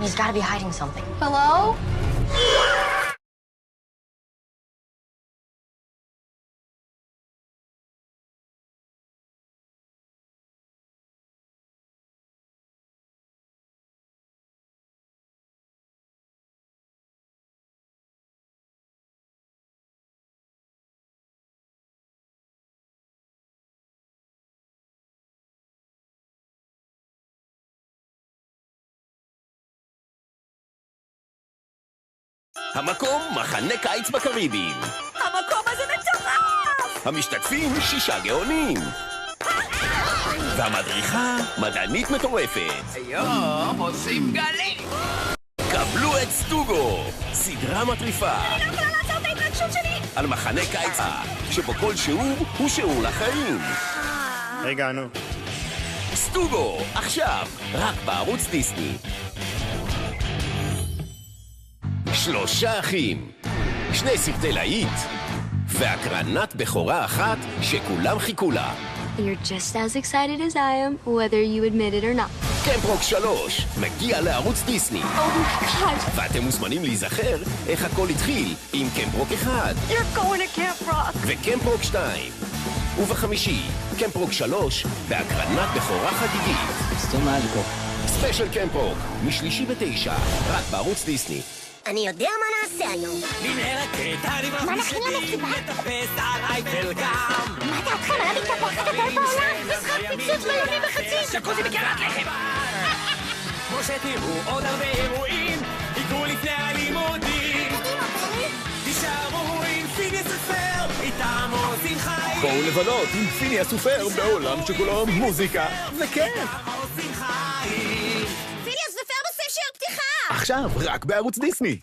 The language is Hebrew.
He's got to be hiding something. Hello? המקום, מחנה קיץ בקריבים. המקום הזה מטורף! המשתתפים, 6 גאונים. והמדריכה, מדענית מטורפת. היום עושים גלים! קבלו את סטוגו, סדרה מטריפה. אני לא יכולה לעצור את ההתרגשות שלי! על מחנה קיץ, שבו כל שיעור הוא שיעור לחיים. רגע, נו. סטוגו, עכשיו, רק בערוץ דיסני. 3 אחים, 2 סרטי להיט, והקרנת בכורה אחת שכולם חיכו לה. You're just as excited as I am, whether you admit it or not. קמפ-רוק 3 מגיע לערוץ דיסני. Oh my God! ואתם מוזמנים להיזכר איך הכל התחיל עם קמפ-רוק 1 You're going to Camp Rock! וקמפ-רוק 2. ובחמישי, קמפ-רוק 3 בהקרנת בכורה חגיגית. Still magical. ספיישל קמפ-רוק, משלישי ב9, רק בערוץ דיסני. אני יודע מה נעשה היום. מה נכין למסיבה? מה דעתכם על המתהפך הגדול בעולם? משחק פיצוץ ביומי בחצי! שקוזי בקרק לחם! כמו שתראו עוד הרבה אירועים, יקרו לפני הלימודים. תישארו עם פיניאס הסופר, איתם עושים חיים. בואו לבלות עם פיניאס הסופר בעולם שכולו מוזיקה וכיף. פיניאס הסופר בספר פתיחה! עכשיו רק בערוץ דיסני.